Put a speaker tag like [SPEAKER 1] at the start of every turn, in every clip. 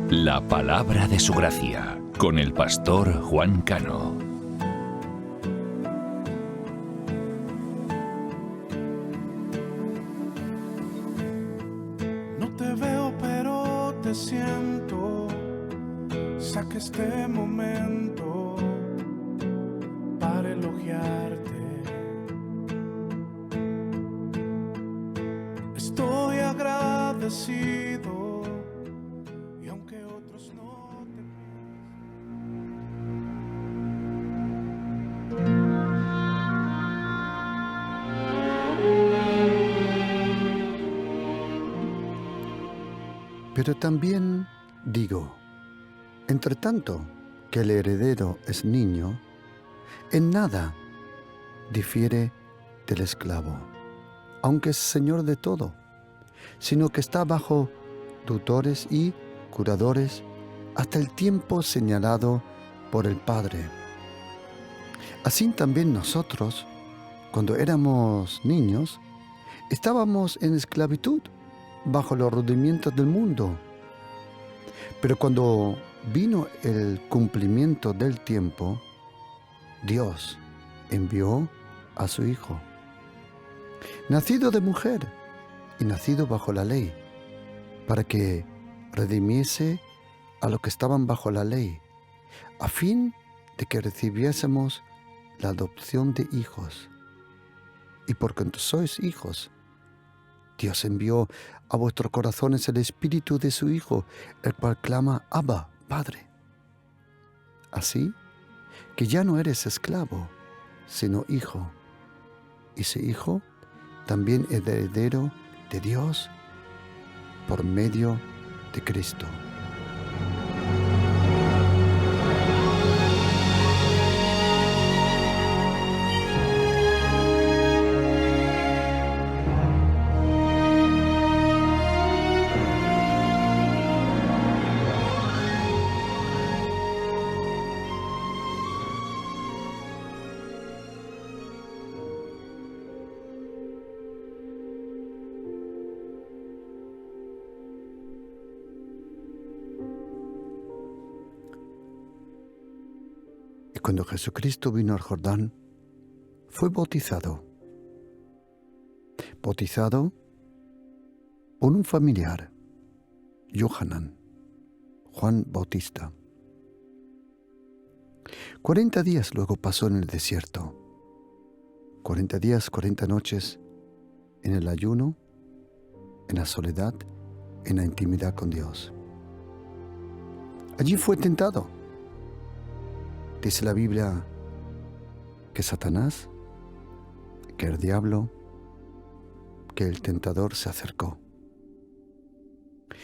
[SPEAKER 1] La palabra de su gracia, con el pastor Juan Cano.
[SPEAKER 2] No te veo, pero te siento. Saca este momento para elogiarte. Estoy agradecido. Y aunque otros no te
[SPEAKER 3] Pero también digo, entre tanto que el heredero es niño, en nada difiere del esclavo, aunque es señor de todo, sino que está bajo tutores y curadores hasta el tiempo señalado por el Padre. Así también nosotros, cuando éramos niños, estábamos en esclavitud bajo los rudimientos del mundo. Pero cuando vino el cumplimiento del tiempo, Dios envió a su Hijo, nacido de mujer y nacido bajo la ley, para que redimiese a los que estaban bajo la ley, a fin de que recibiésemos la adopción de hijos. Y por cuanto sois hijos, Dios envió a vuestros corazones el Espíritu de su Hijo, el cual clama, Abba, Padre. Así que ya no eres esclavo, sino hijo. Y ese hijo también es heredero de Dios por medio de Cristo. Y cuando Jesucristo vino al Jordán, fue bautizado por un familiar, Johanan, Juan Bautista. 40 días luego pasó en el desierto, 40 días, 40 noches, en el ayuno, en la soledad, en la intimidad con Dios. Allí fue tentado. Dice la Biblia que Satanás, que el diablo, que el tentador se acercó.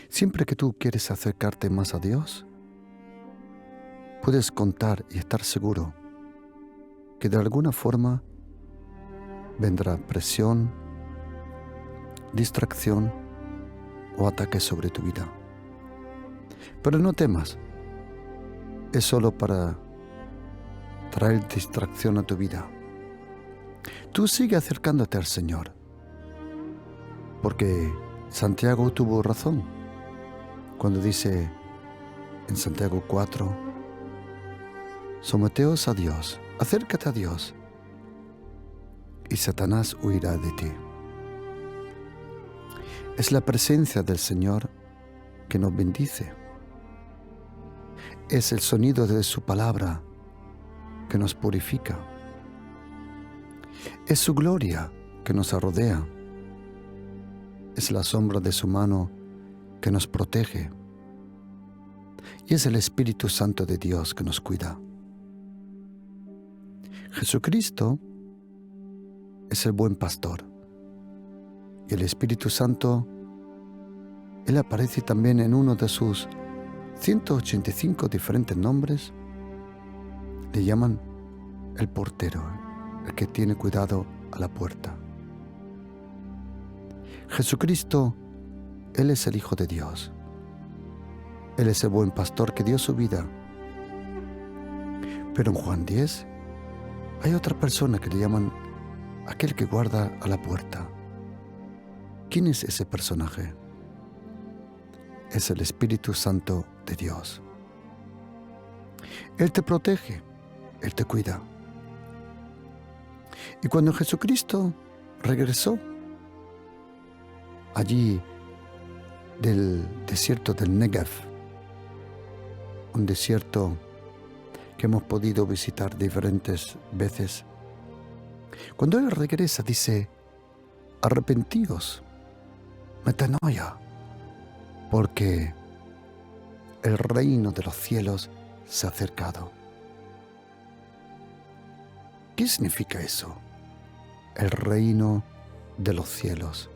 [SPEAKER 3] Siempre que tú quieres acercarte más a Dios, puedes contar y estar seguro que de alguna forma vendrá presión, distracción o ataque sobre tu vida. Pero no temas, es solo para traer distracción a tu vida. Tú sigue acercándote al Señor, porque Santiago tuvo razón cuando dice en Santiago 4, someteos a Dios, acércate a Dios, y Satanás huirá de ti. Es la presencia del Señor que nos bendice. Es el sonido de su palabra que nos purifica. Es su gloria que nos rodea. Es la sombra de su mano que nos protege. Y es el Espíritu Santo de Dios que nos cuida. Jesucristo es el buen pastor. Y el Espíritu Santo, Él aparece también en uno de sus 185 diferentes nombres. Le llaman el portero, el que tiene cuidado a la puerta. Jesucristo, Él es el Hijo de Dios. Él es el buen pastor que dio su vida. Pero en Juan 10 hay otra persona que le llaman aquel que guarda a la puerta. ¿Quién es ese personaje? Es el Espíritu Santo de Dios. Él te protege, Él te cuida. Y cuando Jesucristo regresó allí del desierto del Negev, un desierto que hemos podido visitar diferentes veces, cuando Él regresa dice: arrepentíos, metanoia, porque el reino de los cielos se ha acercado. ¿Qué significa eso? El reino de los cielos.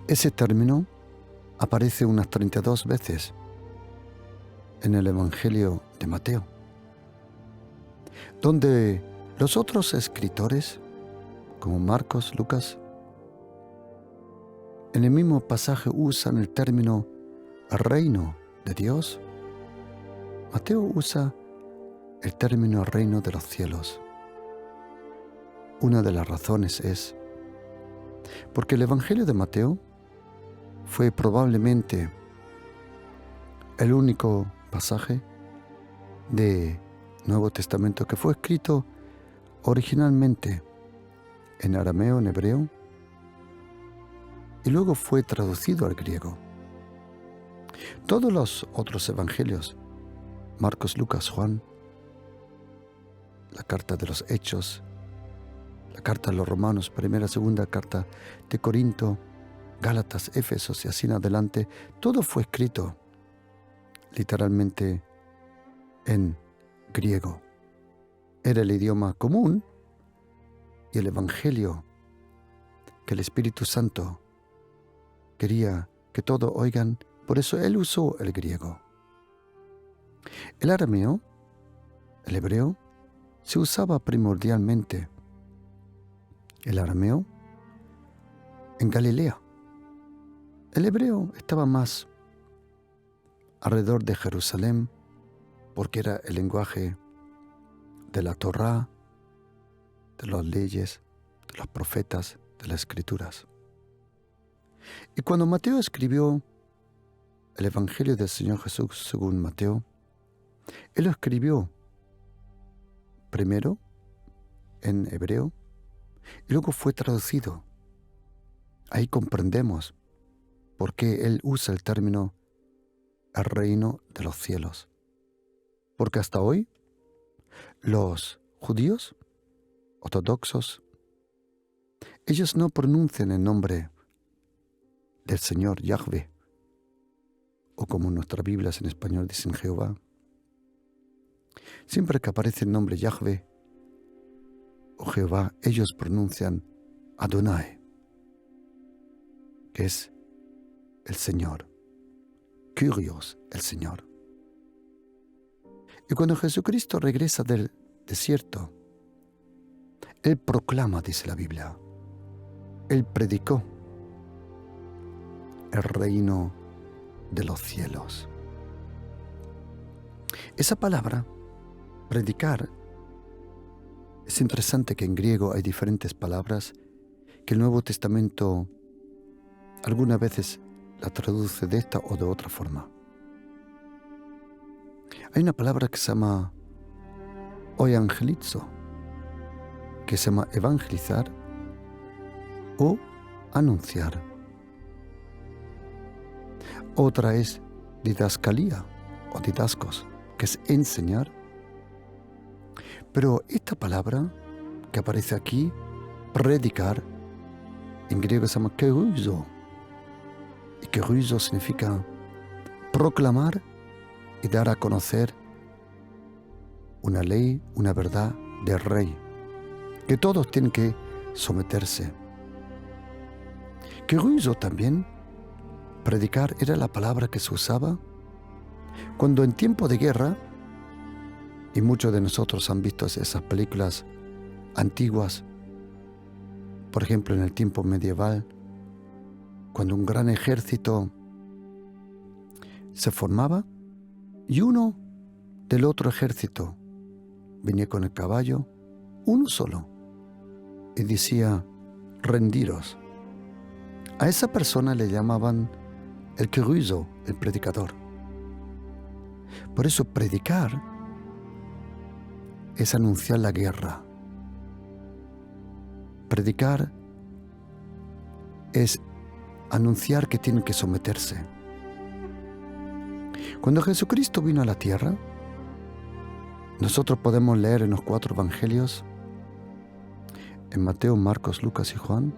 [SPEAKER 3] Ese término aparece unas 32 veces en el Evangelio de Mateo, donde los otros escritores, como Marcos, Lucas, en el mismo pasaje usan el término reino de Dios. Mateo usa el término reino de los cielos. Una de las razones es porque el Evangelio de Mateo fue probablemente el único pasaje de Nuevo Testamento que fue escrito originalmente en arameo, en hebreo, y luego fue traducido al griego. Todos los otros evangelios, Marcos, Lucas, Juan, la carta de los Hechos, la carta a los Romanos, primera, segunda carta de Corinto, Gálatas, Éfesos y así en adelante, todo fue escrito literalmente en griego. Era el idioma común y el evangelio que el Espíritu Santo quería que todos oigan, por eso Él usó el griego. El arameo, el hebreo, se usaba primordialmente el arameo en Galilea. El hebreo estaba más alrededor de Jerusalén porque era el lenguaje de la Torá, de las leyes, de los profetas, de las escrituras. Y cuando Mateo escribió el Evangelio del Señor Jesús según Mateo, él lo escribió primero en hebreo y luego fue traducido. Ahí comprendemos por qué él usa el término el reino de los cielos. Porque hasta hoy los judíos ortodoxos, ellos no pronuncian el nombre del Señor Yahvé, o como nuestras Biblias en español dicen Jehová. Siempre que aparece el nombre Yahvé o Jehová, ellos pronuncian Adonai, que es el Señor, Kyrios, el Señor. Y cuando Jesucristo regresa del desierto, Él proclama, dice la Biblia, Él predicó el reino de los cielos. Esa palabra, predicar, es interesante que en griego hay diferentes palabras que el Nuevo Testamento algunas veces la traduce de esta o de otra forma. Hay una palabra que se llama oiangelizo, que se llama evangelizar o anunciar. Otra es didascalía o didascos, que es enseñar. Pero esta palabra que aparece aquí, predicar, en griego se llama keruzo. Y keruzo significa proclamar y dar a conocer una ley, una verdad del rey, que todos tienen que someterse. Keruzo también, predicar, era la palabra que se usaba cuando en tiempo de guerra, y muchos de nosotros han visto esas películas antiguas, por ejemplo en el tiempo medieval, cuando un gran ejército se formaba y uno del otro ejército venía con el caballo, uno solo, y decía, rendiros. A esa persona le llamaban el keruso, el predicador. Por eso predicar es anunciar la guerra. Predicar es anunciar que tienen que someterse. Cuando Jesucristo vino a la tierra, nosotros podemos leer en los 4 evangelios, en Mateo, Marcos, Lucas y Juan,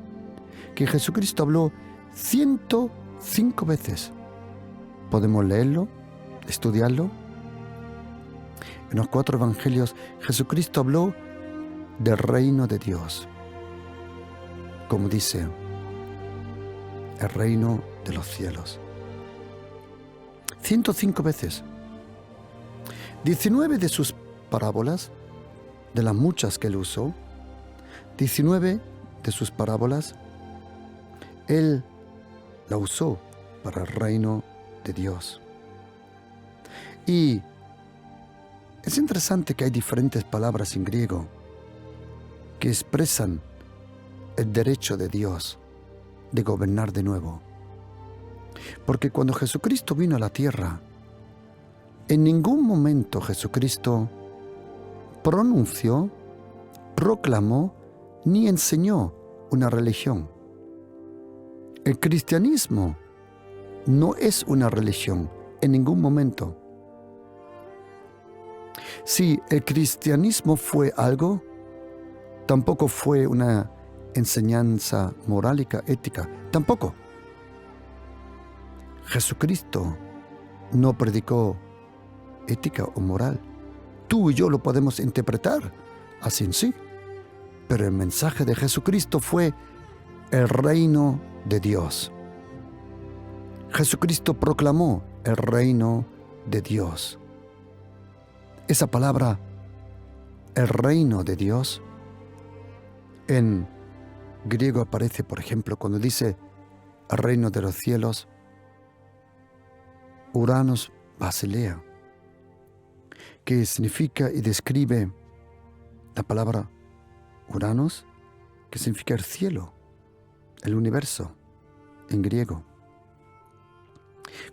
[SPEAKER 3] que Jesucristo habló 105 veces. Podemos leerlo, estudiarlo. En los 4 evangelios, Jesucristo habló del reino de Dios. Como dice, el reino de los cielos. 105 veces. 19 de sus parábolas, de las muchas que él usó, 19 de sus parábolas, él la usó para el reino de Dios. Y es interesante que hay diferentes palabras en griego que expresan el derecho de Dios de gobernar de nuevo. Porque cuando Jesucristo vino a la tierra, en ningún momento Jesucristo pronunció, proclamó, ni enseñó una religión. El cristianismo no es una religión en ningún momento. Si el cristianismo fue algo, tampoco fue una enseñanza morálica, ética, tampoco. Jesucristo no predicó ética o moral. Tú y yo lo podemos interpretar así en sí, pero el mensaje de Jesucristo fue el reino de Dios. Jesucristo proclamó el reino de Dios. Esa palabra, el reino de Dios, en griego aparece, por ejemplo, cuando dice el reino de los cielos, Uranos Basilea, que significa y describe la palabra Uranos, que significa el cielo, el universo, en griego.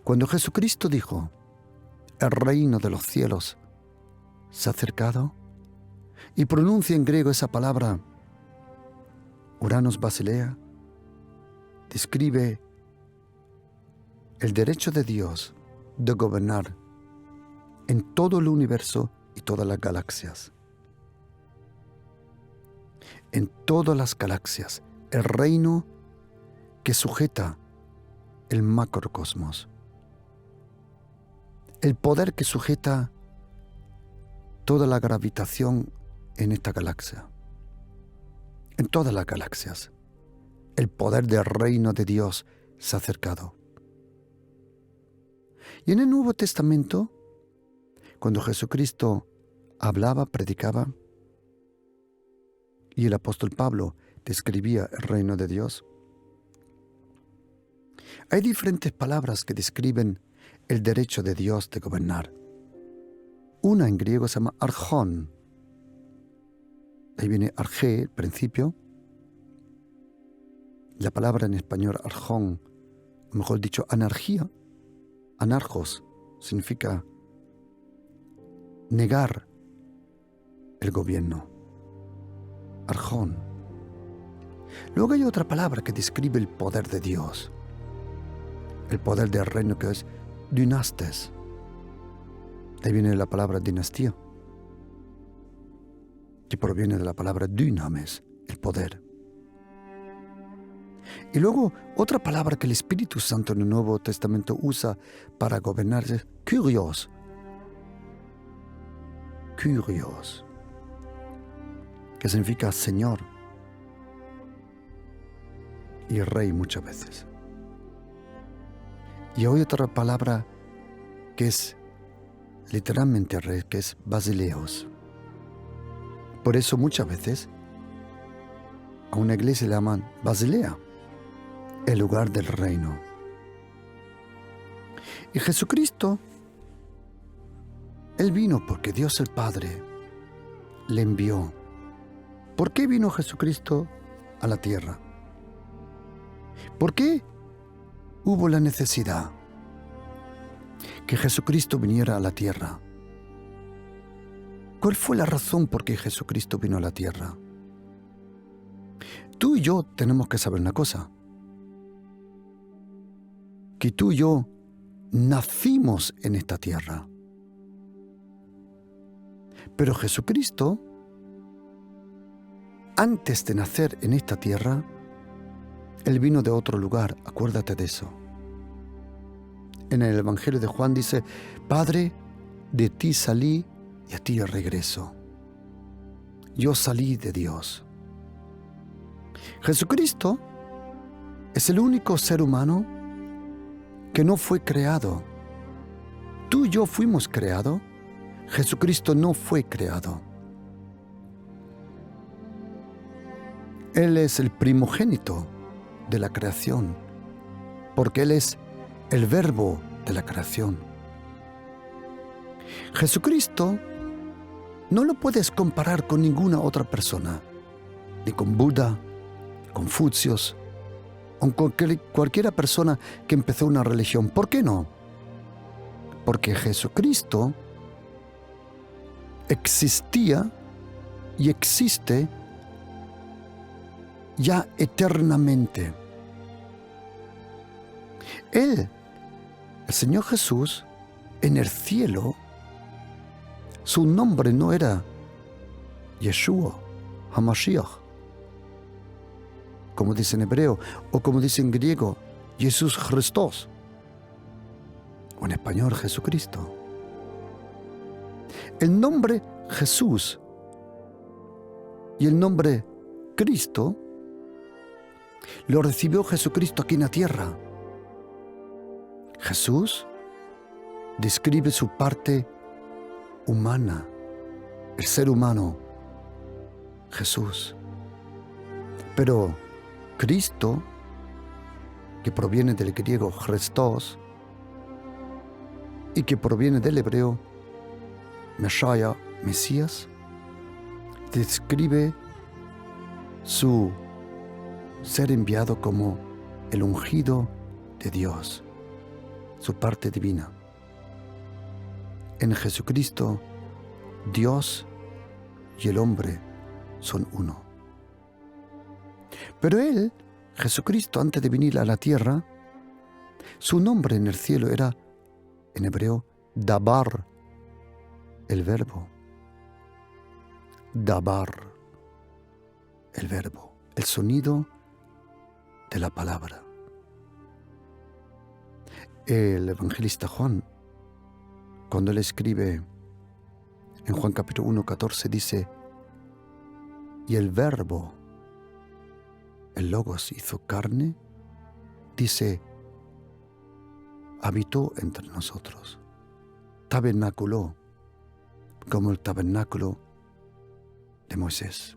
[SPEAKER 3] Cuando Jesucristo dijo, el reino de los cielos se ha acercado, y pronuncia en griego esa palabra, Uranos Basilea, describe el derecho de Dios de gobernar en todo el universo y todas las galaxias. En todas las galaxias, el reino que sujeta el macrocosmos. El poder que sujeta toda la gravitación en esta galaxia. En todas las galaxias, el poder del reino de Dios se ha acercado. Y en el Nuevo Testamento, cuando Jesucristo hablaba, predicaba, y el apóstol Pablo describía el reino de Dios, hay diferentes palabras que describen el derecho de Dios de gobernar. Una en griego se llama archón. Ahí viene arge, el principio. La palabra en español archón, o mejor dicho, anarquía, anarjos, significa negar el gobierno. Arjón. Luego hay otra palabra que describe el poder de Dios. El poder del reino, que es dynastes. De ahí viene la palabra dinastía, que proviene de la palabra dynames, el poder. Y luego otra palabra que el Espíritu Santo en el Nuevo Testamento usa para gobernar es kurios. Kurios, que significa Señor y Rey muchas veces. Y hay otra palabra que es literalmente Rey, que es basileos. Por eso muchas veces a una iglesia le llaman Basilea, el lugar del reino. Y Jesucristo, Él vino porque Dios el Padre le envió. ¿Por qué vino Jesucristo a la tierra? ¿Por qué hubo la necesidad? que Jesucristo viniera a la tierra. ¿Cuál fue la razón por qué Jesucristo vino a la tierra? Tú y yo tenemos que saber una cosa, que tú y yo nacimos en esta tierra. Pero Jesucristo, antes de nacer en esta tierra, Él vino de otro lugar, acuérdate de eso. En el Evangelio de Juan dice, Padre, de ti salí y a ti regreso. Yo salí de Dios. Jesucristo es el único ser humano que no fue creado. Tú y yo fuimos creados. Jesucristo no fue creado. Él es el primogénito de la creación, porque Él es el verbo de la creación. Jesucristo no lo puedes comparar con ninguna otra persona, ni con Buda, Confucios, o con cualquiera persona que empezó una religión. ¿Por qué no? Porque Jesucristo existía y existe ya eternamente. Él, el Señor Jesús, en el cielo, su nombre no era Yeshua, HaMashiach, como dice en hebreo, o como dice en griego, Jesús Christos, o en español Jesucristo. El nombre Jesús y el nombre Cristo lo recibió Jesucristo aquí en la tierra. Jesús describe su parte humana, el ser humano, Jesús. Pero Cristo, que proviene del griego Christos y que proviene del hebreo Messiah, Mesías, describe su ser enviado como el ungido de Dios, su parte divina. En Jesucristo, Dios y el hombre son uno. Pero Él, Jesucristo, antes de venir a la tierra, su nombre en el cielo era, en hebreo, Dabar, el verbo. Dabar, el verbo, el sonido de la palabra. El evangelista Juan, cuando él escribe en Juan capítulo 1, 14, dice, y el verbo, el Logos hizo carne, dice, habitó entre nosotros, tabernaculó, como el tabernáculo de Moisés,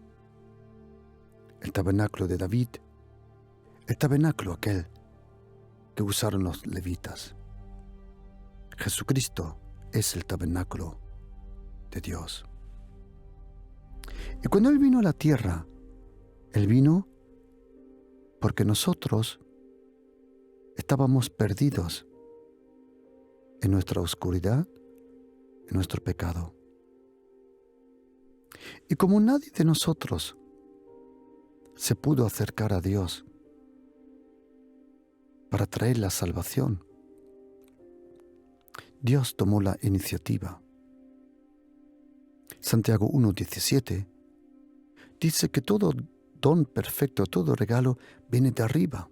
[SPEAKER 3] el tabernáculo de David, el tabernáculo aquel que usaron los levitas. Jesucristo es el tabernáculo de Dios. Y cuando Él vino a la tierra, Él vino porque nosotros estábamos perdidos en nuestra oscuridad, en nuestro pecado. Y como nadie de nosotros se pudo acercar a Dios para traer la salvación, Dios tomó la iniciativa. Santiago 1:17 dice que todo don perfecto, todo regalo viene de arriba.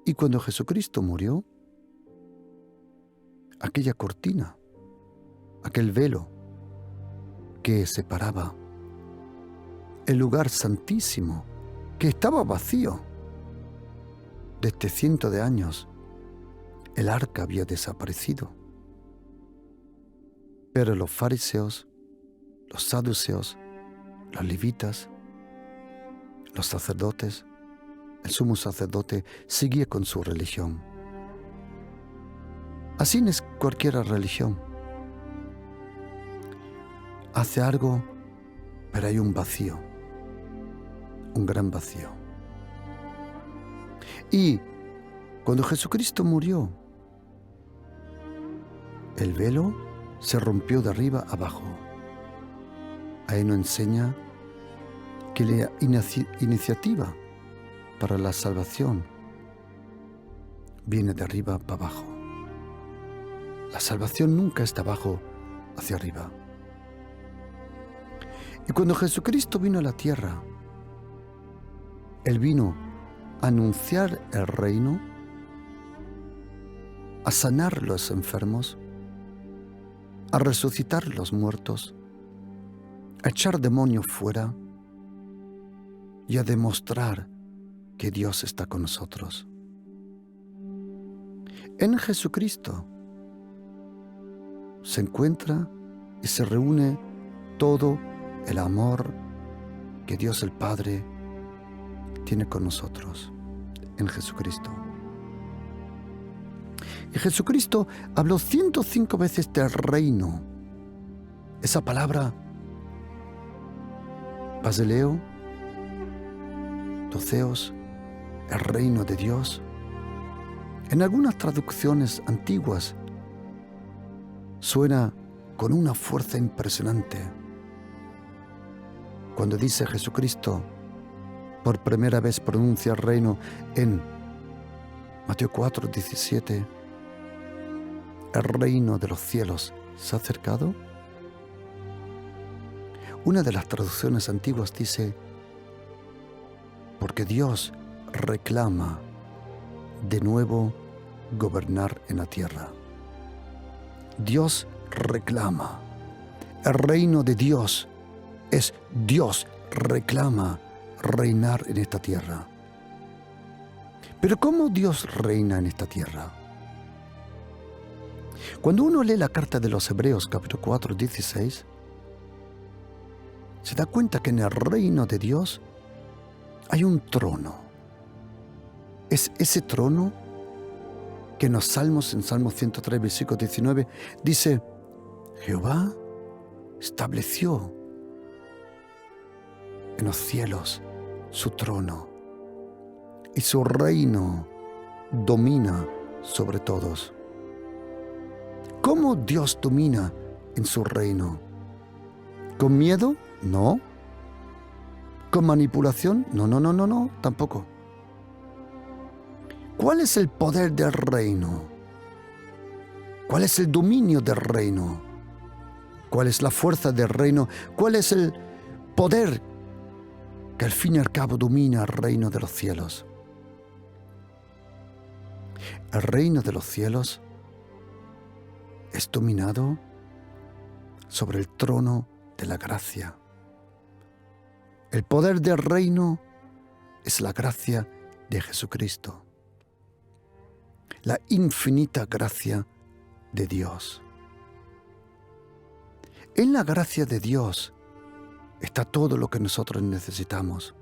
[SPEAKER 3] Y cuando Jesucristo murió, aquella cortina, aquel velo que separaba el lugar santísimo, que estaba vacío desde cientos de años, el arca había desaparecido. Pero los fariseos, los saduceos, los levitas, los sacerdotes, el sumo sacerdote seguía con su religión. Así no es cualquier religión. Hace algo, pero hay un vacío, un gran vacío. Y cuando Jesucristo murió, El velo se rompió de arriba abajo. Ahí nos enseña que la iniciativa para la salvación viene de arriba para abajo. La salvación nunca es de abajo hacia arriba. Y cuando Jesucristo vino a la tierra, Él vino a anunciar el reino, a sanar los enfermos, a resucitar los muertos, a echar demonios fuera y a demostrar que Dios está con nosotros. En Jesucristo se encuentra y se reúne todo el amor que Dios el Padre tiene con nosotros, en Jesucristo. Y Jesucristo habló 105 veces del reino. Esa palabra, Basileo, doceos, el reino de Dios. En algunas traducciones antiguas suena con una fuerza impresionante. Cuando dice Jesucristo, por primera vez pronuncia el reino en Mateo 4, 17, el reino de los cielos se ha acercado. Una de las traducciones antiguas dice, porque Dios reclama de nuevo gobernar en la tierra. Dios reclama. El reino de Dios es Dios reclama reinar en esta tierra. Pero ¿cómo Dios reina en esta tierra? Cuando uno lee la carta de los Hebreos, capítulo 4, 16, se da cuenta que en el reino de Dios hay un trono. Es ese trono que en los Salmos, en Salmo 103, versículo 19, dice, Jehová estableció en los cielos su trono y su reino domina sobre todos. ¿Cómo Dios domina en su reino? ¿Con miedo? No. ¿Con manipulación? No, tampoco. ¿Cuál es el poder del reino? ¿Cuál es el dominio del reino? ¿Cuál es la fuerza del reino? ¿Cuál es el poder que al fin y al cabo domina el reino de los cielos? El reino de los cielos es dominado sobre el trono de la gracia. El poder del reino es la gracia de Jesucristo, la infinita gracia de Dios. En la gracia de Dios está todo lo que nosotros necesitamos.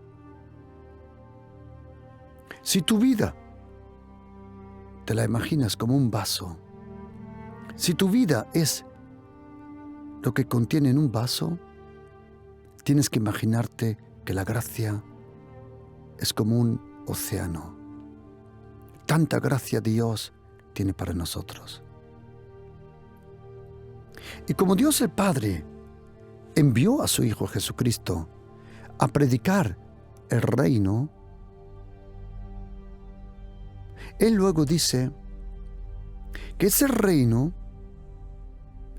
[SPEAKER 3] Si tu vida te la imaginas como un vaso, si tu vida es lo que contiene en un vaso, tienes que imaginarte que la gracia es como un océano. Tanta gracia Dios tiene para nosotros. Y como Dios el Padre envió a su Hijo Jesucristo a predicar el reino, Él luego dice que ese reino,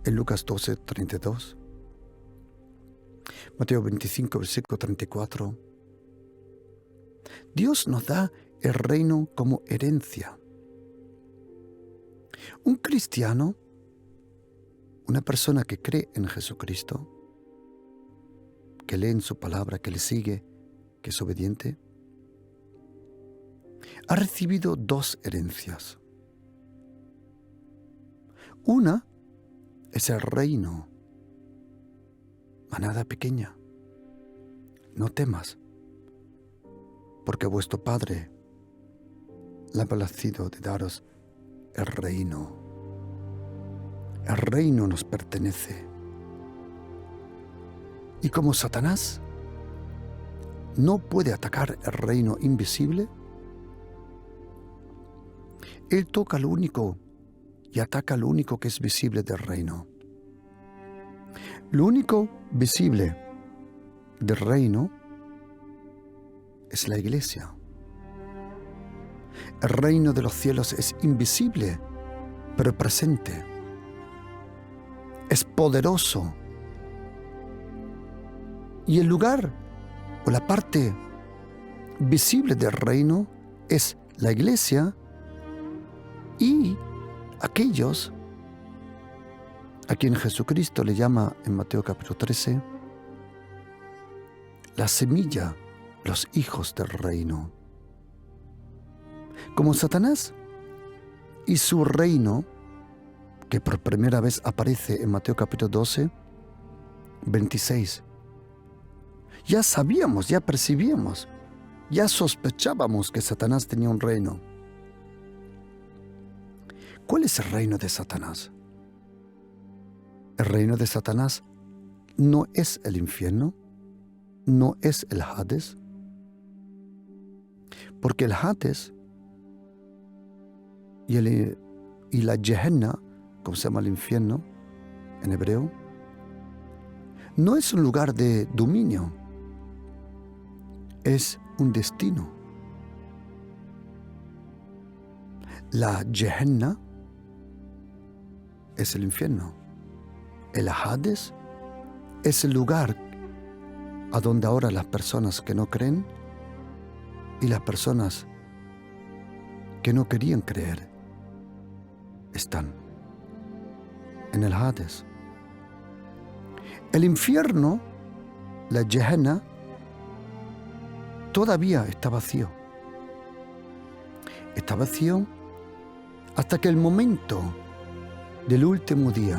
[SPEAKER 3] en Lucas 12, 32, Mateo 25, versículo 34, Dios nos da el reino como herencia. Un cristiano, una persona que cree en Jesucristo, que lee en su palabra, que le sigue, que es obediente, ha recibido dos herencias. Una es el reino. Manada pequeña, no temas, porque vuestro Padre le ha placido de daros el reino. El reino nos pertenece. Y como Satanás no puede atacar el reino invisible, él toca lo único y ataca lo único que es visible del reino. Lo único visible del reino es la iglesia. El reino de los cielos es invisible, pero presente. Es poderoso. Y el lugar o la parte visible del reino es la iglesia y aquellos a quien Jesucristo le llama en Mateo capítulo 13 la semilla, los hijos del reino. Como Satanás y su reino, que por primera vez aparece en Mateo capítulo 12, 26. Ya sabíamos, ya percibíamos, ya sospechábamos que Satanás tenía un reino. ¿Cuál es el reino de Satanás? El reino de Satanás no es el infierno, no es el Hades, porque el Hades y la Gehenna, como se llama el infierno en hebreo, no es un lugar de dominio, es un destino. La Gehenna es el infierno. El Hades es el lugar a donde ahora las personas que no creen y las personas que no querían creer están en el Hades. El infierno, la Gehenna, todavía está vacío. Está vacío hasta que el momento del último día,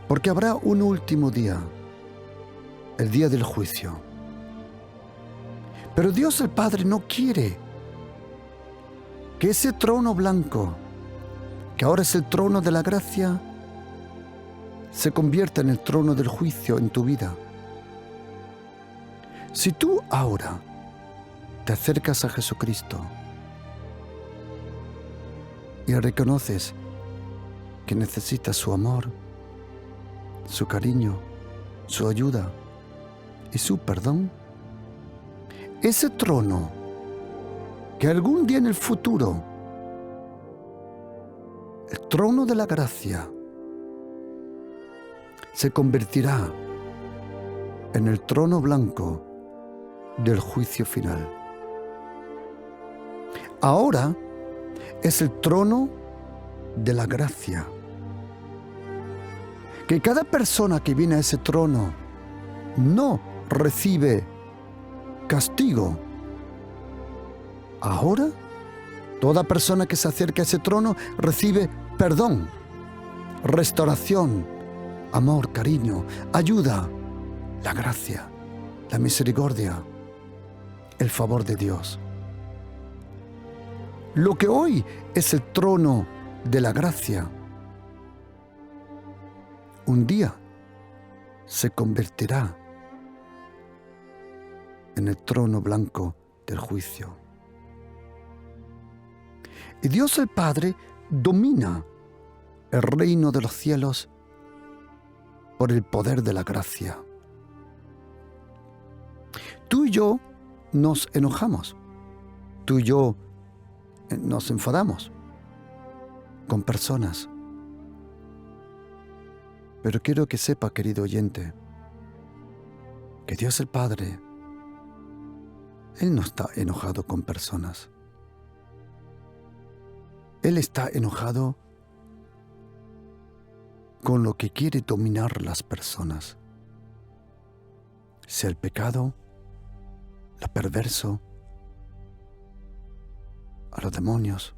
[SPEAKER 3] porque habrá un último día, el día del juicio. Pero Dios el Padre no quiere que ese trono blanco, que ahora es el trono de la gracia, se convierta en el trono del juicio en tu vida. Si tú ahora te acercas a Jesucristo y reconoces que necesitas su amor, su cariño, su ayuda y su perdón, ese trono que algún día en el futuro, el trono de la gracia, se convertirá en el trono blanco del juicio final. Ahora es el trono de la gracia. Que cada persona que viene a ese trono no recibe castigo. Ahora, toda persona que se acerca a ese trono recibe perdón, restauración, amor, cariño, ayuda, la gracia, la misericordia, el favor de Dios. Lo que hoy es el trono de la gracia, un día se convertirá en el trono blanco del juicio. Y Dios el Padre domina el reino de los cielos por el poder de la gracia. Tú y yo nos enojamos, tú y yo nos enfadamos con personas. Pero quiero que sepa, querido oyente, que Dios el Padre, Él no está enojado con personas. Él está enojado con lo que quiere dominar las personas, sea el pecado, lo perverso, a los demonios,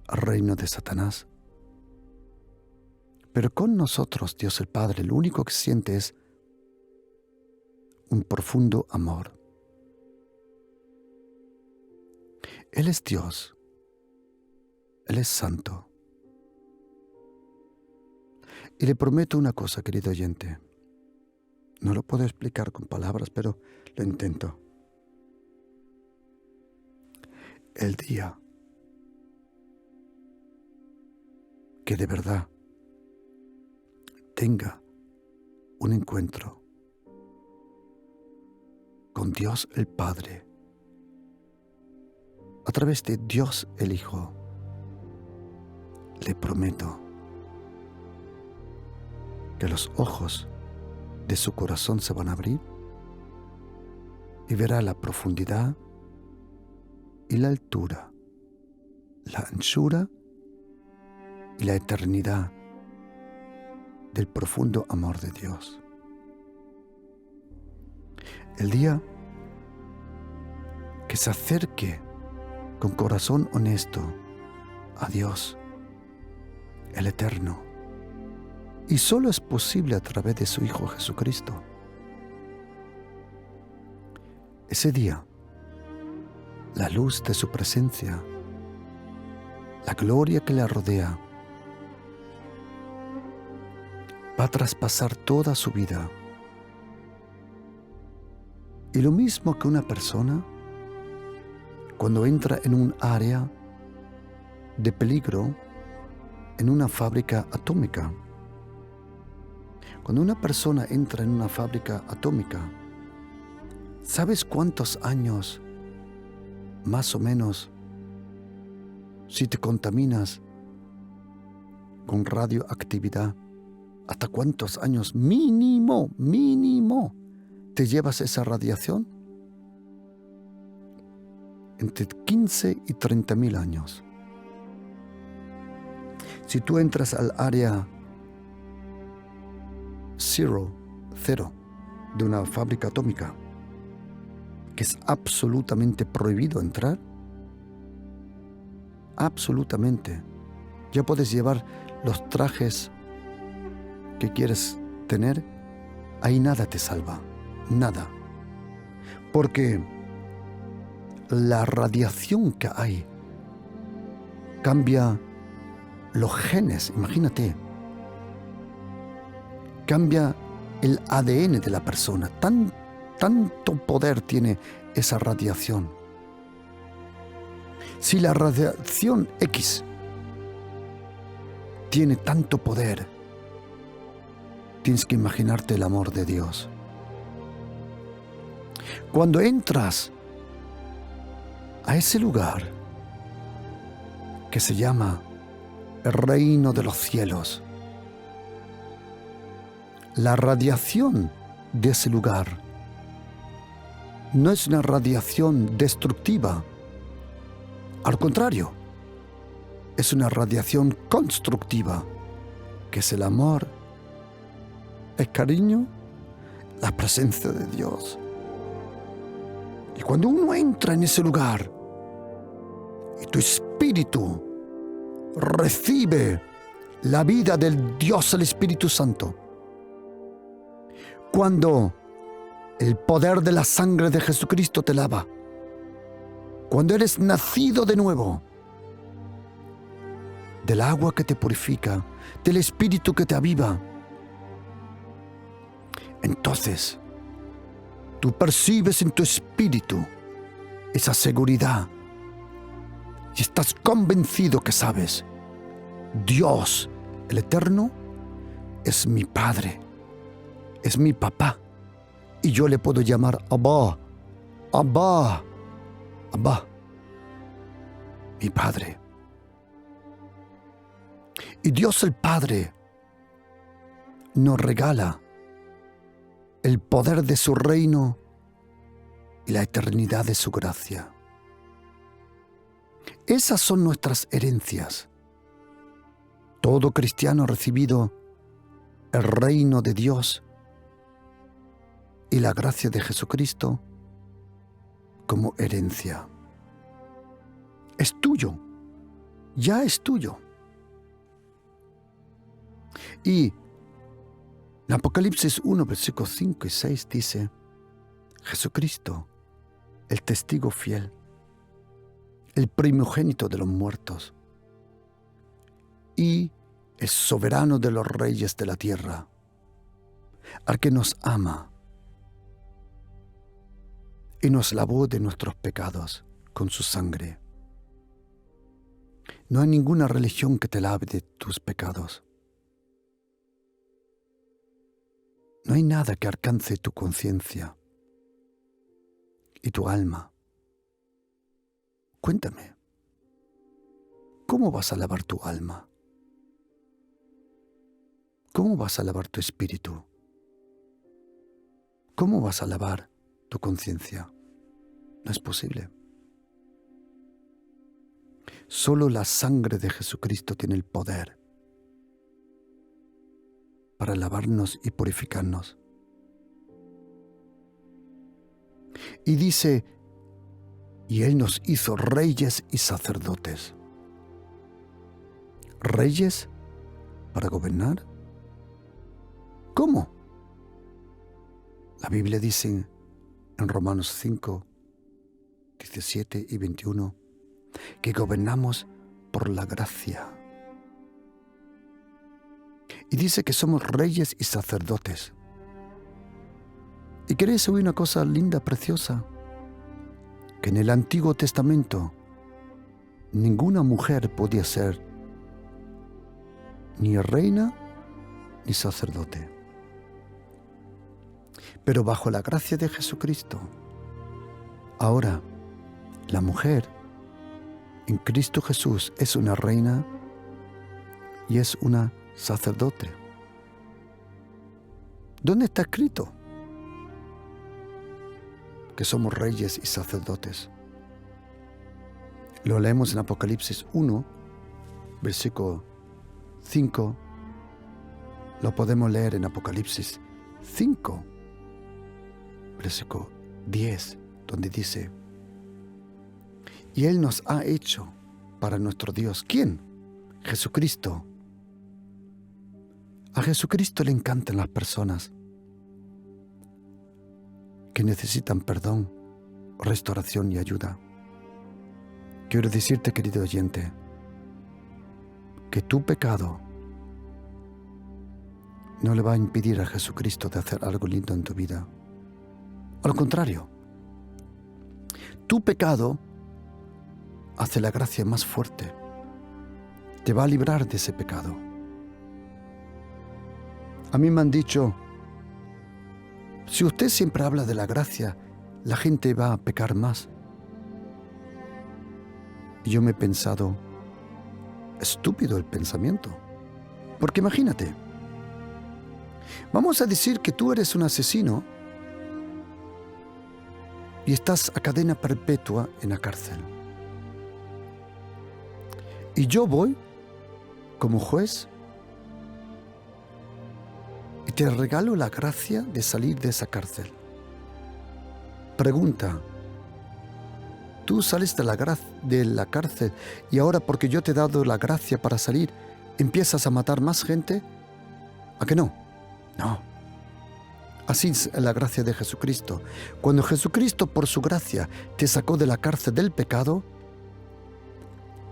[SPEAKER 3] al reino de Satanás. Pero con nosotros, Dios el Padre, lo único que siente es un profundo amor. Él es Dios. Él es santo. Y le prometo una cosa, querido oyente. No lo puedo explicar con palabras, pero lo intento. El día que de verdad tenga un encuentro con Dios el Padre, a través de Dios el Hijo, le prometo que los ojos de su corazón se van a abrir y verá la profundidad y la altura, la anchura y la eternidad del profundo amor de Dios. El día que se acerque con corazón honesto a Dios, el Eterno, y solo es posible a través de su Hijo Jesucristo. Ese día, la luz de su presencia, la gloria que le rodea, va a traspasar toda su vida. Y lo mismo que una persona, cuando entra en un área de peligro, en una fábrica atómica. Cuando una persona entra en una fábrica atómica, ¿sabes cuántos años, más o menos, si te contaminas con radioactividad, hasta cuántos años mínimo te llevas esa radiación? Entre 15 y 30.000 años. Si tú entras al área cero, de una fábrica atómica, que es absolutamente prohibido entrar, absolutamente, ya puedes llevar los trajes que quieres tener, ahí nada te salva, nada. Porque la radiación que hay cambia los genes, imagínate, cambia el ADN de la persona. Tanto poder tiene esa radiación. Si la radiación X tiene tanto poder, tienes que imaginarte el amor de Dios. Cuando entras a ese lugar que se llama el reino de los cielos, la radiación de ese lugar no es una radiación destructiva. Al contrario, es una radiación constructiva, que es el amor, el cariño, la presencia de Dios. Y cuando uno entra en ese lugar y tu espíritu recibe la vida del Dios, el Espíritu Santo, cuando el poder de la sangre de Jesucristo te lava, cuando eres nacido de nuevo, del agua que te purifica, del Espíritu que te aviva, entonces tú percibes en tu espíritu esa seguridad y estás convencido que sabes, Dios, el Eterno, es mi Padre, es mi papá, y yo le puedo llamar Abba, Abba, Abba, mi Padre. Y Dios el Padre nos regala el poder de su reino y la eternidad de su gracia. Esas son nuestras herencias. Todo cristiano ha recibido el reino de Dios y la gracia de Jesucristo como herencia. Es tuyo, ya es tuyo. Y en Apocalipsis 1, versículos 5 y 6 dice, Jesucristo, el testigo fiel, el primogénito de los muertos y el soberano de los reyes de la tierra, al que nos ama y nos lavó de nuestros pecados con su sangre. No hay ninguna religión que te lave de tus pecados. No hay nada que alcance tu conciencia y tu alma. Cuéntame, ¿cómo vas a lavar tu alma? ¿Cómo vas a lavar tu espíritu? ¿Cómo vas a lavar tu conciencia? No es posible. Solo la sangre de Jesucristo tiene el poder para lavarnos y purificarnos. Y dice, y Él nos hizo reyes y sacerdotes. ¿Reyes para gobernar? ¿Cómo? La Biblia dice en Romanos 5, 17 y 21 que gobernamos por la gracia. Y dice que somos reyes y sacerdotes. ¿Y queréis oír una cosa linda, preciosa? Que en el Antiguo Testamento ninguna mujer podía ser ni reina ni sacerdote. Pero bajo la gracia de Jesucristo, ahora la mujer en Cristo Jesús es una reina y es una sacerdote. ¿Dónde está escrito que somos reyes y sacerdotes? Lo leemos en Apocalipsis 1, versículo 5. Lo podemos leer en Apocalipsis 5, versículo 10, donde dice, y Él nos ha hecho para nuestro Dios. ¿Quién? Jesucristo. A Jesucristo le encantan las personas que necesitan perdón, restauración y ayuda. Quiero decirte, querido oyente, que tu pecado no le va a impedir a Jesucristo de hacer algo lindo en tu vida. Al contrario, tu pecado hace la gracia más fuerte. Te va a librar de ese pecado. A mí me han dicho, si usted siempre habla de la gracia, la gente va a pecar más. Y yo me he pensado, estúpido el pensamiento. Porque imagínate, vamos a decir que tú eres un asesino y estás a cadena perpetua en la cárcel. Y yo voy como juez y te regalo la gracia de salir de esa cárcel. Pregunta, ¿tú sales de la cárcel y ahora porque yo te he dado la gracia para salir, empiezas a matar más gente? ¿A que no? No. Así es la gracia de Jesucristo. Cuando Jesucristo, por su gracia, te sacó de la cárcel del pecado,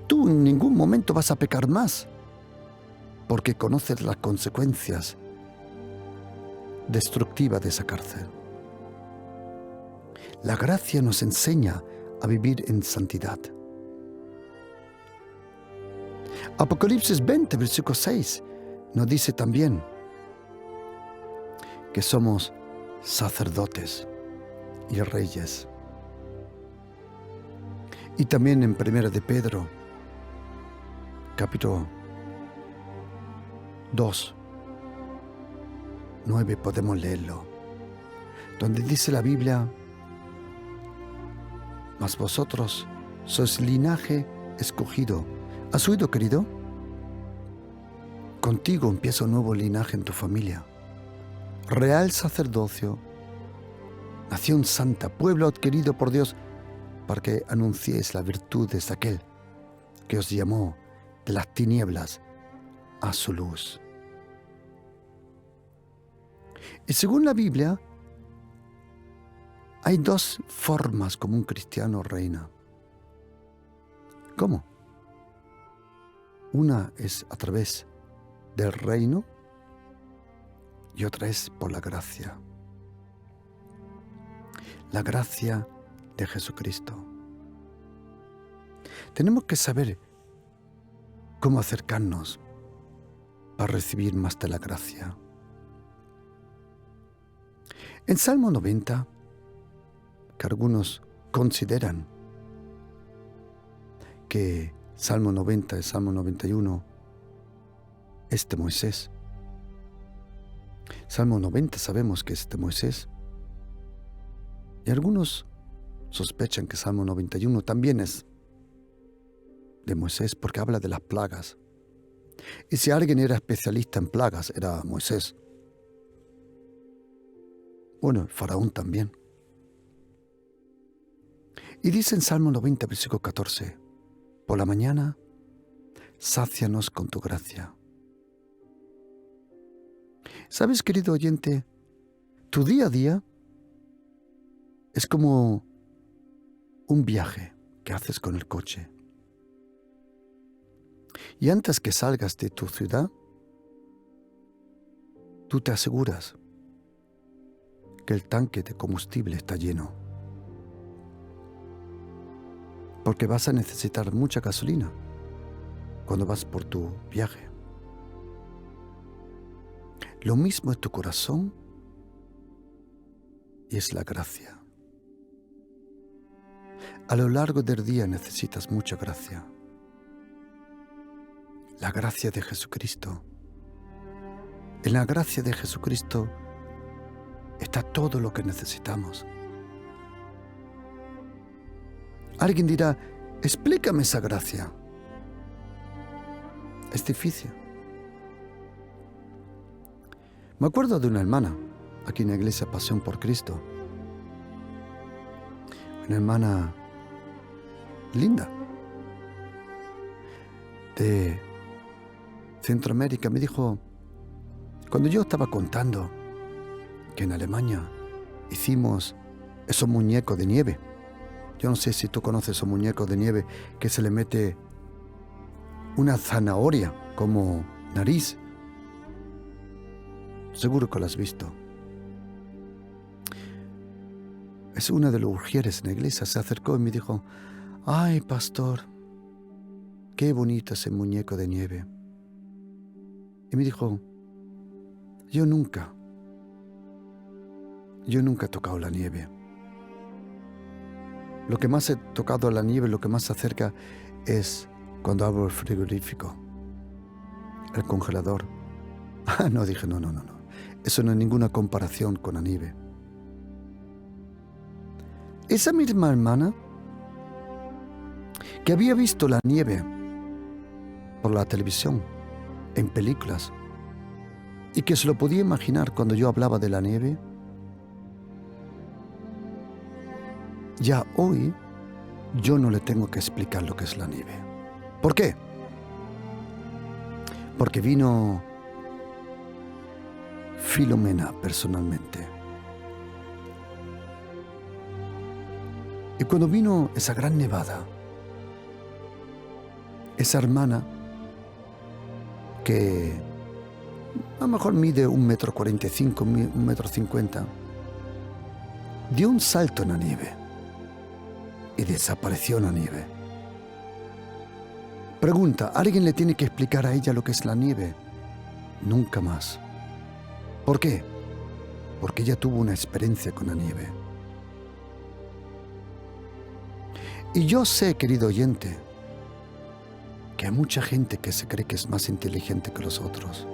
[SPEAKER 3] tú en ningún momento vas a pecar más, porque conoces las consecuencias destructivas de esa cárcel. La gracia nos enseña a vivir en santidad. Apocalipsis 20, versículo 6, nos dice también que somos sacerdotes y reyes. Y también en 1 de Pedro, capítulo 2, 9 podemos leerlo, donde dice la Biblia, mas vosotros sois linaje escogido. ¿Has oído, querido? Contigo empieza un nuevo linaje en tu familia. Real sacerdocio, nación santa, pueblo adquirido por Dios, para que anunciéis las virtudes de aquel que os llamó de las tinieblas a su luz. Y según la Biblia, hay dos formas como un cristiano reina. ¿Cómo? Una es a través del reino y otra es por la gracia. La gracia de Jesucristo. Tenemos que saber cómo acercarnos para recibir más de la gracia. En Salmo 90, que algunos consideran que Salmo 90 y Salmo 91 es de Moisés. Salmo 90 sabemos que es de Moisés. Y algunos sospechan que Salmo 91 también es de Moisés porque habla de las plagas. Y si alguien era especialista en plagas, era Moisés. Bueno, el faraón también. Y dice en Salmo 90, versículo 14, por la mañana, sácianos con tu gracia. ¿Sabes, querido oyente? Tu día a día es como un viaje que haces con el coche. Y antes que salgas de tu ciudad, tú te aseguras que el tanque de combustible está lleno. Porque vas a necesitar mucha gasolina cuando vas por tu viaje. Lo mismo es tu corazón y es la gracia. A lo largo del día necesitas mucha gracia. La gracia de Jesucristo. En la gracia de Jesucristo está todo lo que necesitamos. Alguien dirá, explícame esa gracia. Es difícil. Me acuerdo de una hermana aquí en la iglesia Pasión por Cristo. Una hermana linda de Centroamérica. Me dijo, cuando yo estaba contando que en Alemania hicimos esos muñecos de nieve. Yo no sé si tú conoces esos muñecos de nieve que se le mete una zanahoria como nariz. Seguro que lo has visto. Es una de los urgieres en la iglesia. Se acercó y me dijo, ay, pastor, qué bonito ese muñeco de nieve. Y me dijo, yo nunca he tocado la nieve. Lo que más he tocado la nieve, lo que más se acerca es cuando abro el frigorífico, el congelador. No, dije, no. Eso no es ninguna comparación con la nieve. Esa misma hermana que había visto la nieve por la televisión, en películas, y que se lo podía imaginar cuando yo hablaba de la nieve, ya hoy yo no le tengo que explicar lo que es la nieve. ¿Por qué? Porque vino Filomena personalmente. Y cuando vino esa gran nevada, esa hermana que a lo mejor mide 1,45 m, 1,50 m, dio un salto en la nieve y desapareció en la nieve. Pregunta, ¿alguien le tiene que explicar a ella lo que es la nieve? Nunca más. ¿Por qué? Porque ella tuvo una experiencia con la nieve. Y yo sé, querido oyente, que hay mucha gente que se cree que es más inteligente que los otros.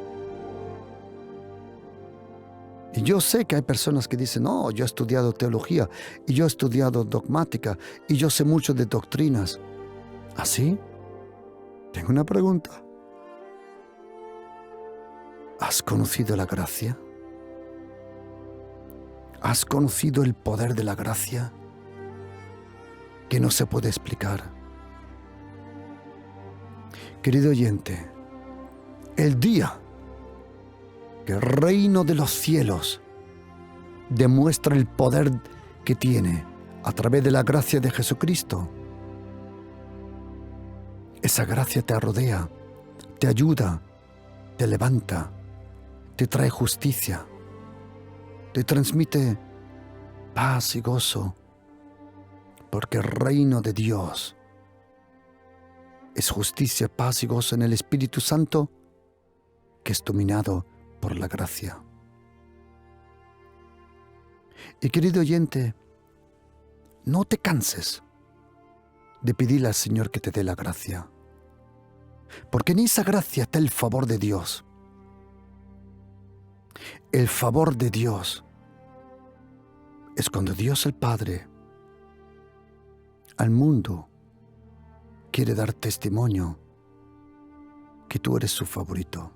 [SPEAKER 3] Y yo sé que hay personas que dicen, no, yo he estudiado teología, y yo he estudiado dogmática, y yo sé mucho de doctrinas. ¿Así? Tengo una pregunta. ¿Has conocido la gracia? ¿Has conocido el poder de la gracia que no se puede explicar? Querido oyente, el día que el reino de los cielos demuestra el poder que tiene a través de la gracia de Jesucristo, esa gracia te rodea, te ayuda, te levanta, te trae justicia, te transmite paz y gozo, porque el reino de Dios es justicia, paz y gozo en el Espíritu Santo, que es dominado por la gracia. Y querido oyente, no te canses de pedirle al Señor que te dé la gracia, porque en esa gracia está el favor de Dios. El favor de Dios es cuando Dios el Padre al mundo quiere dar testimonio que tú eres su favorito.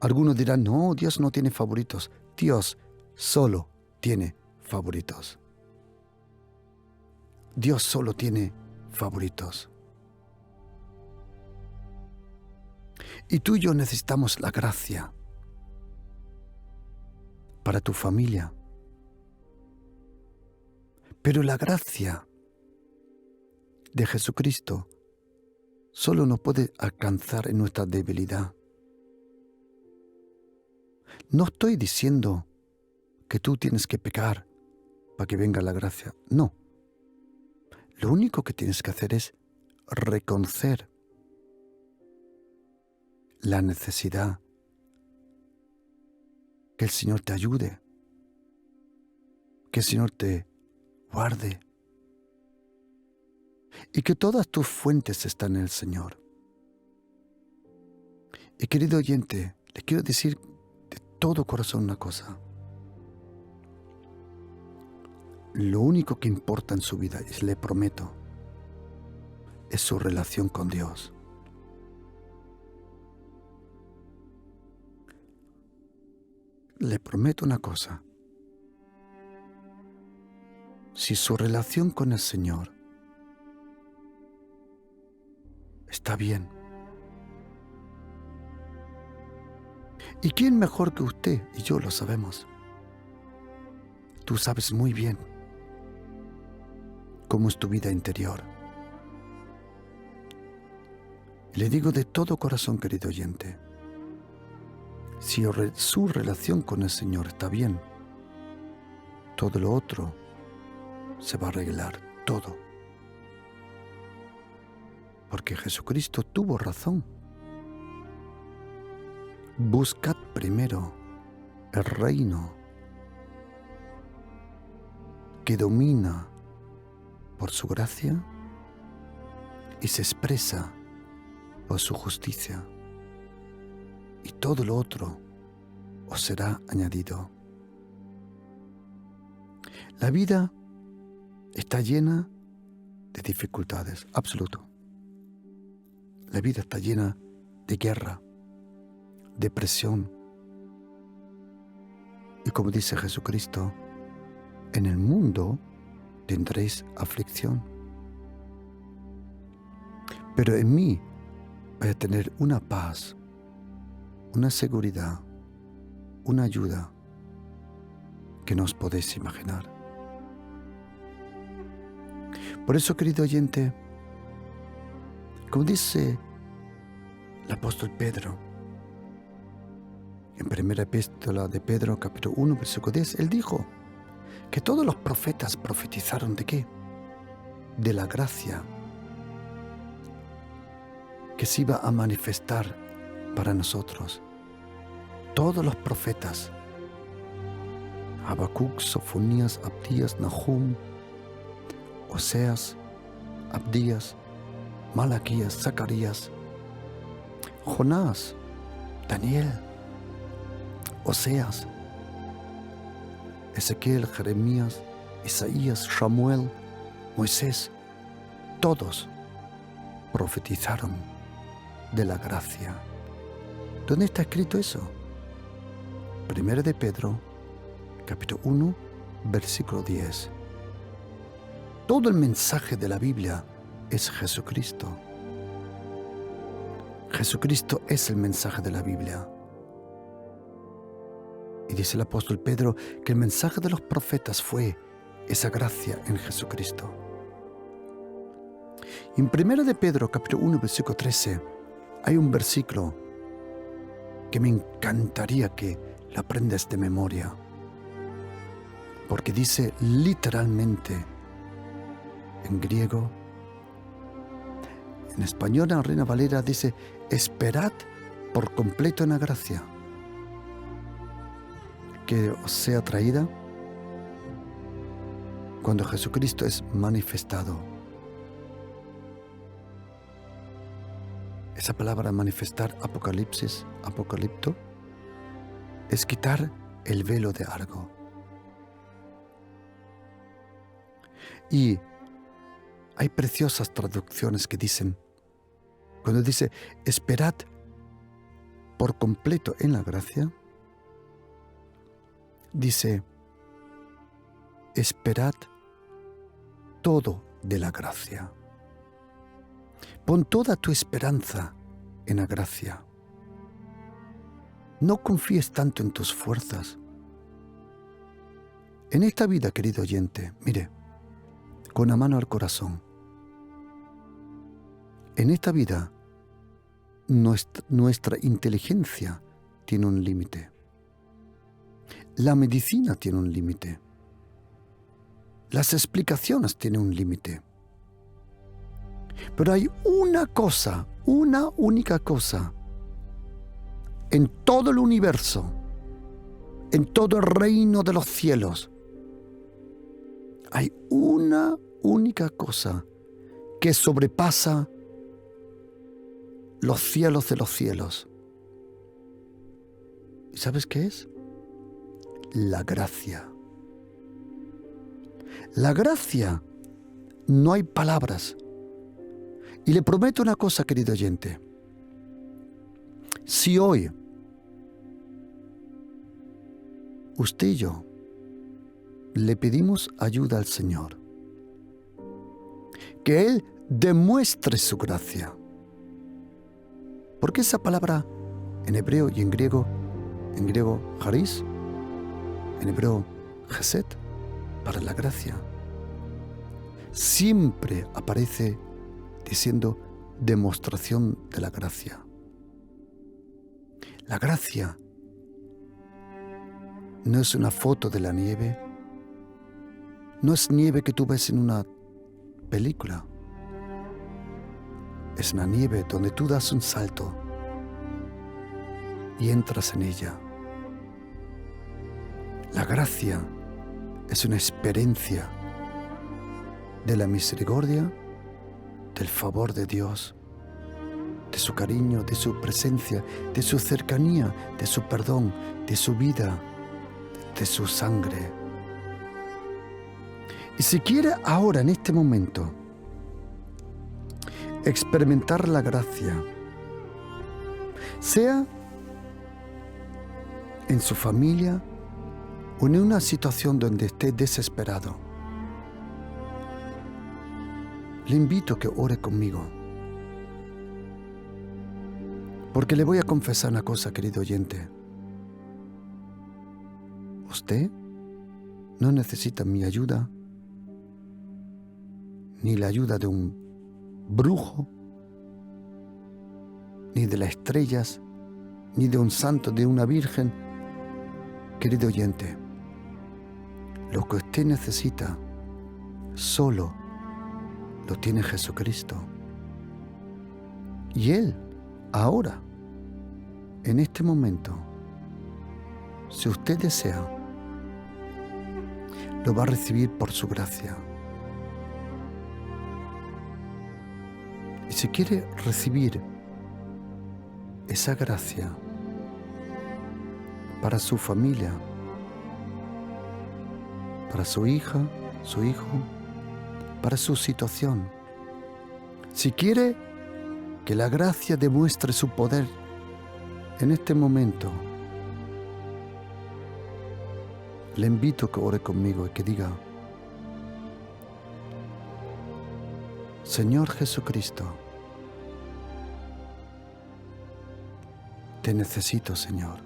[SPEAKER 3] Algunos dirán, no, Dios no tiene favoritos. Dios solo tiene favoritos. Dios solo tiene favoritos. Y tú y yo necesitamos la gracia para tu familia. Pero la gracia de Jesucristo solo nos puede alcanzar en nuestra debilidad. No estoy diciendo que tú tienes que pecar para que venga la gracia. No. Lo único que tienes que hacer es reconocer la necesidad, que el Señor te ayude, que el Señor te guarde y que todas tus fuentes están en el Señor. Y querido oyente, le quiero decir de todo corazón una cosa. Lo único que importa en su vida, y le prometo, es su relación con Dios. Le prometo una cosa. Si su relación con el Señor está bien, ¿y quién mejor que usted y yo lo sabemos? Tú sabes muy bien cómo es tu vida interior. Le digo de todo corazón, querido oyente, si su relación con el Señor está bien, todo lo otro se va a arreglar, todo. Porque Jesucristo tuvo razón. Buscad primero el reino que domina por su gracia y se expresa por su justicia, y todo lo otro os será añadido. La vida está llena de dificultades, absoluto. La vida está llena de guerra, de presión. Y como dice Jesucristo, en el mundo tendréis aflicción. Pero en mí vais a tener una paz, una seguridad, una ayuda que no os podéis imaginar. Por eso, querido oyente, como dice el apóstol Pedro, en primera epístola de Pedro, capítulo 1, versículo 10, él dijo que todos los profetas profetizaron ¿de qué? De la gracia que se iba a manifestar para nosotros. Todos los profetas, Habacuc, Sofonías, Abdías, Nahum, Oseas, Abdías, Malaquías, Zacarías, Jonás, Daniel, Oseas, Ezequiel, Jeremías, Isaías, Samuel, Moisés, todos profetizaron de la gracia. ¿Dónde está escrito eso? Primero de Pedro, capítulo 1, versículo 10. Todo el mensaje de la Biblia es Jesucristo. Jesucristo es el mensaje de la Biblia. Y dice el apóstol Pedro que el mensaje de los profetas fue esa gracia en Jesucristo. Y en 1 de Pedro, capítulo 1, versículo 13, hay un versículo que me encantaría que lo aprendas de memoria, porque dice literalmente en griego, En español, en Reina Valera dice, esperad por completo en la gracia que os sea traída cuando Jesucristo es manifestado. Esa palabra manifestar, apocalipsis, apocalipto, es quitar el velo de algo. Y hay preciosas traducciones que dicen, cuando dice, esperad por completo en la gracia, dice, esperad todo de la gracia. Pon toda tu esperanza en la gracia. No confíes tanto en tus fuerzas. En esta vida, querido oyente, mire, con la mano al corazón, en esta vida nuestra inteligencia tiene un límite. La medicina tiene un límite. Las explicaciones tienen un límite. Pero hay una cosa, una única cosa, en todo el universo, en todo el reino de los cielos, hay una única cosa que sobrepasa los cielos de los cielos. ¿Y sabes qué es? La gracia. La gracia, no hay palabras. Y le prometo una cosa, querido oyente. Si hoy usted y yo le pedimos ayuda al Señor, que Él demuestre su gracia. Porque esa palabra en hebreo y en griego charis, en hebreo chesed, para la gracia, siempre aparece diciendo demostración de la gracia. La gracia no es una foto de la nieve, no es nieve que tú ves en una película. Es una nieve donde tú das un salto y entras en ella. La gracia es una experiencia de la misericordia, del favor de Dios, de su cariño, de su presencia, de su cercanía, de su perdón, de su vida, de su sangre. Y si quiere ahora, en este momento, experimentar la gracia, sea en su familia o en una situación donde esté desesperado, le invito a que ore conmigo. Porque le voy a confesar una cosa, querido oyente. Usted no necesita mi ayuda, ni la ayuda de un brujo, ni de las estrellas, ni de un santo, de una virgen. Querido oyente, lo que usted necesita solo lo tiene Jesucristo. Y Él, ahora, en este momento, si usted desea, lo va a recibir por su gracia. Y si quiere recibir esa gracia para su familia, para su hija, su hijo, para su situación, si quiere que la gracia demuestre su poder en este momento, le invito a que ore conmigo y que diga: Señor Jesucristo, te necesito, Señor.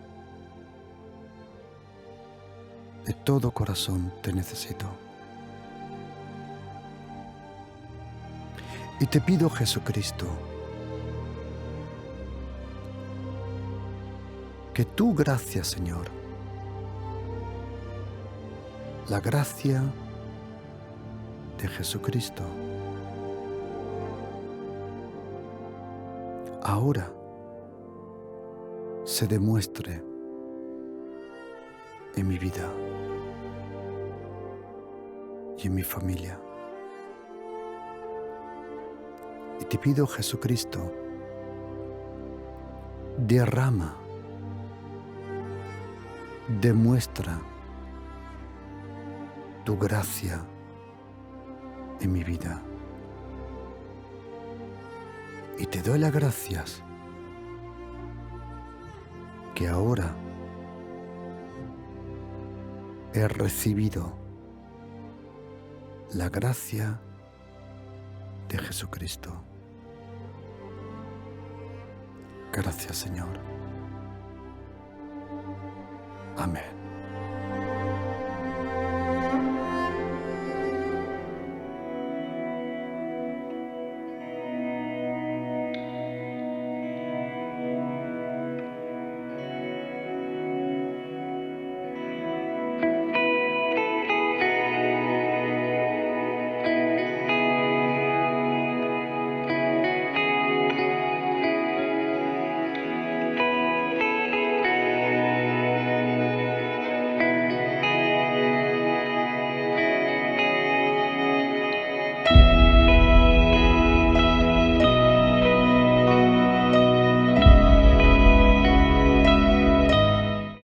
[SPEAKER 3] De todo corazón te necesito. Y te pido, Jesucristo, que tu gracia, Señor, la gracia de Jesucristo, ahora se demuestre en mi vida y en mi familia. Y te pido, Jesucristo, derrama, demuestra tu gracia en mi vida. Y te doy las gracias que ahora he recibido la gracia de Jesucristo. Gracias, Señor. Amén.